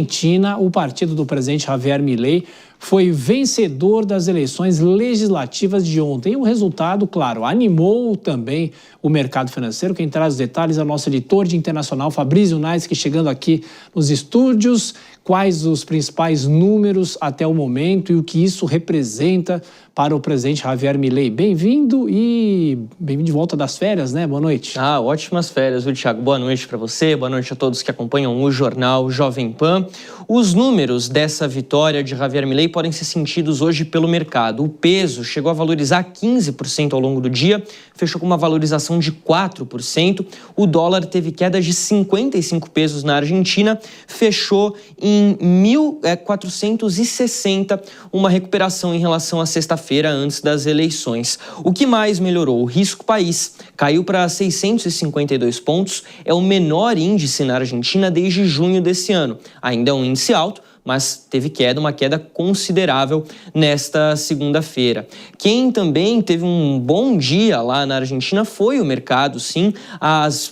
Argentina, o partido do presidente Javier Milei foi vencedor das eleições legislativas de ontem. E o resultado, claro, animou também o mercado financeiro. Quem traz os detalhes é o nosso editor de internacional, Fabrício Naisky, chegando aqui nos estúdios. Quais os principais números até o momento e o que isso representa para o presidente Javier Milei? Bem-vindo e bem-vindo de volta das férias, né? Boa noite. Ótimas férias, viu, Thiago? Boa noite para você, boa noite a todos que acompanham o jornal Jovem Pan. Os números dessa vitória de Javier Milei podem ser sentidos hoje pelo mercado. O peso chegou a valorizar 15% ao longo do dia, fechou com uma valorização de 4%. O dólar teve queda de 55 pesos na Argentina, fechou em 1.460, uma recuperação em relação à sexta-feira antes das eleições. O que mais melhorou? O risco país caiu para 652 pontos, é o menor índice na Argentina desde junho desse ano. Ainda é um índice alto, mas teve uma queda considerável nesta segunda-feira. Quem também teve um bom dia lá na Argentina foi o mercado, sim.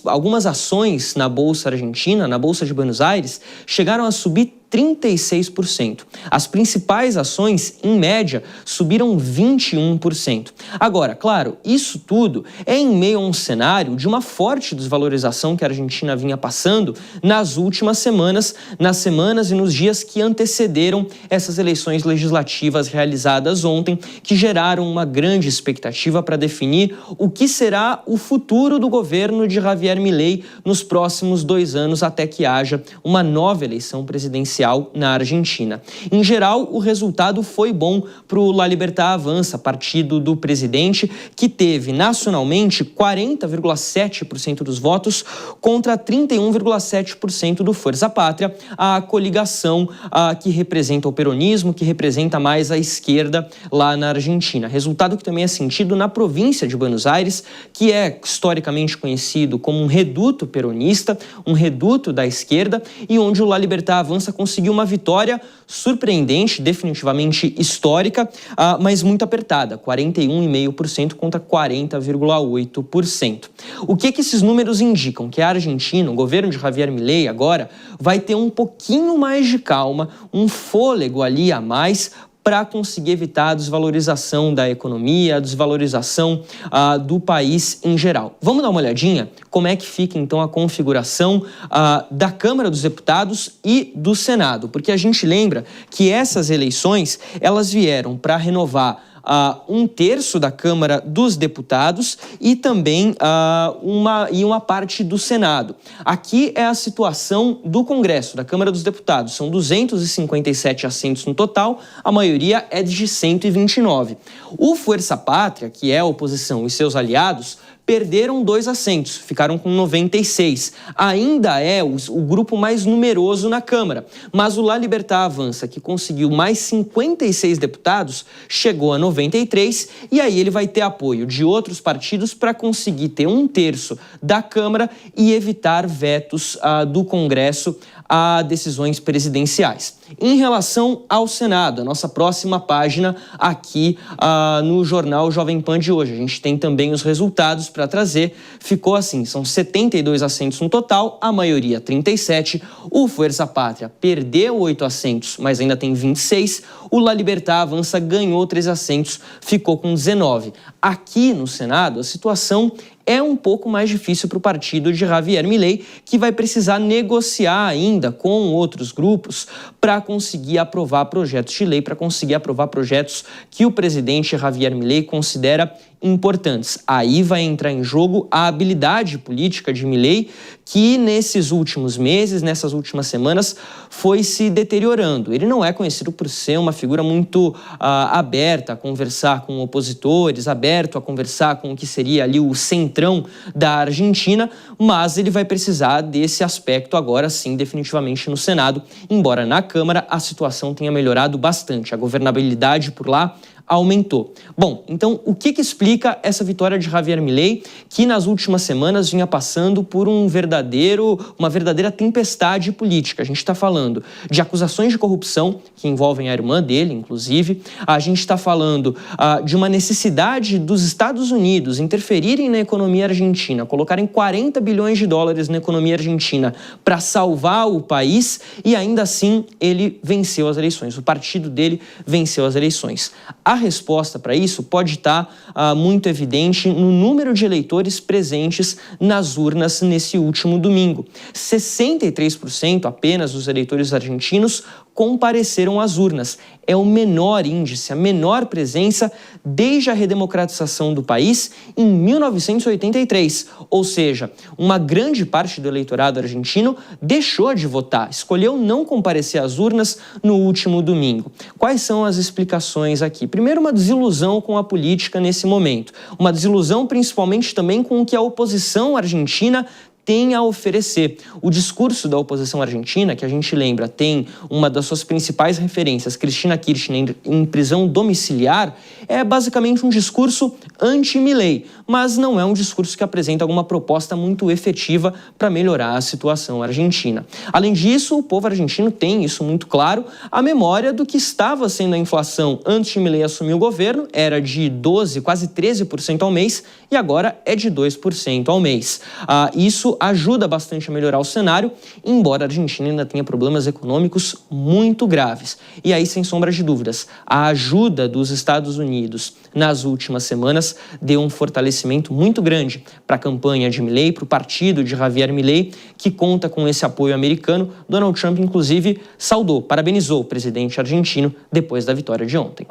Algumas ações na Bolsa Argentina, na Bolsa de Buenos Aires, chegaram a subir 36%. As principais ações, em média, subiram 21%. Agora, claro, isso tudo é em meio a um cenário de uma forte desvalorização que a Argentina vinha passando nas últimas semanas, e nos dias que antecederam essas eleições legislativas realizadas ontem, que geraram uma grande expectativa para definir o que será o futuro do governo de Javier Milei nos próximos 2 anos, até que haja uma nova eleição presidencial na Argentina. Em geral, o resultado foi bom para o La Libertad Avança, partido do presidente, que teve nacionalmente 40,7% dos votos contra 31,7% do Fuerza Pátria, a coligação que representa o peronismo, que representa mais a esquerda lá na Argentina. Resultado que também é sentido na província de Buenos Aires, que é historicamente conhecido como um reduto peronista, um reduto da esquerda, e onde o La Libertad Avança conseguiu uma vitória surpreendente, definitivamente histórica, mas muito apertada, 41,5% contra 40,8%. O que esses números indicam? Que a Argentina, o governo de Javier Milei agora, vai ter um pouquinho mais de calma, um fôlego ali a mais para conseguir evitar a desvalorização da economia, a desvalorização do país em geral. Vamos dar uma olhadinha como é que fica então a configuração da Câmara dos Deputados e do Senado, porque a gente lembra que essas eleições elas vieram para renovar 1/3 da Câmara dos Deputados e também uma parte do Senado. Aqui é a situação do Congresso, da Câmara dos Deputados. São 257 assentos no total, a maioria é de 129. O Fuerza Pátria, que é a oposição, e seus aliados perderam 2 assentos, ficaram com 96. Ainda é o grupo mais numeroso na Câmara, mas o La Libertad Avança, que conseguiu mais 56 deputados, chegou a 93, e aí ele vai ter apoio de outros partidos para conseguir ter 1/3 da Câmara e evitar vetos do Congresso a decisões presidenciais. Em relação ao Senado, a nossa próxima página aqui no jornal Jovem Pan de hoje, a gente tem também os resultados para trazer. Ficou assim, são 72 assentos no total, a maioria 37. O Fuerza Pátria perdeu 8 assentos, mas ainda tem 26. O La Libertad Avança ganhou 3 assentos, ficou com 19. Aqui no Senado, a situação é um pouco mais difícil para o partido de Javier Milei, que vai precisar negociar ainda com outros grupos para conseguir aprovar projetos de lei, para conseguir aprovar projetos que o presidente Javier Milei considera importantes. Aí vai entrar em jogo a habilidade política de Milei, que nesses últimos meses, nessas últimas semanas, foi se deteriorando. Ele não é conhecido por ser uma figura muito aberta a conversar com opositores, aberto a conversar com o que seria ali o centrão da Argentina, mas ele vai precisar desse aspecto agora sim, definitivamente no Senado, embora na Câmara a situação tenha melhorado bastante. A governabilidade por lá aumentou. Bom, então o que explica essa vitória de Javier Milei, que nas últimas semanas vinha passando por uma verdadeira tempestade política? A gente está falando de acusações de corrupção, que envolvem a irmã dele, inclusive. A gente está falando de uma necessidade dos Estados Unidos interferirem na economia argentina, colocarem 40 bilhões de dólares na economia argentina para salvar o país, e ainda assim ele venceu as eleições. O partido dele venceu as eleições. A resposta para isso pode estar muito evidente no número de eleitores presentes nas urnas nesse último domingo. 63% apenas dos eleitores argentinos compareceram às urnas. É o menor índice, a menor presença desde a redemocratização do país em 1983. Ou seja, uma grande parte do eleitorado argentino deixou de votar, escolheu não comparecer às urnas no último domingo. Quais são as explicações aqui? Primeiro, uma desilusão com a política nesse momento. Uma desilusão principalmente também com o que a oposição argentina tem a oferecer. O discurso da oposição argentina, que a gente lembra, tem uma das suas principais referências, Cristina Kirchner, em prisão domiciliar, é basicamente um discurso anti-Milei, mas não é um discurso que apresenta alguma proposta muito efetiva para melhorar a situação argentina. Além disso, o povo argentino tem isso muito claro, a memória do que estava sendo a inflação antes de Milei assumir o governo, era de 12%, quase 13% ao mês, e agora é de 2% ao mês. Isso ajuda bastante a melhorar o cenário, embora a Argentina ainda tenha problemas econômicos muito graves. E aí, sem sombra de dúvidas, a ajuda dos Estados Unidos nas últimas semanas deu um fortalecimento muito grande para a campanha de Milei, para o partido de Javier Milei, que conta com esse apoio americano. Donald Trump, inclusive, saudou, parabenizou o presidente argentino depois da vitória de ontem.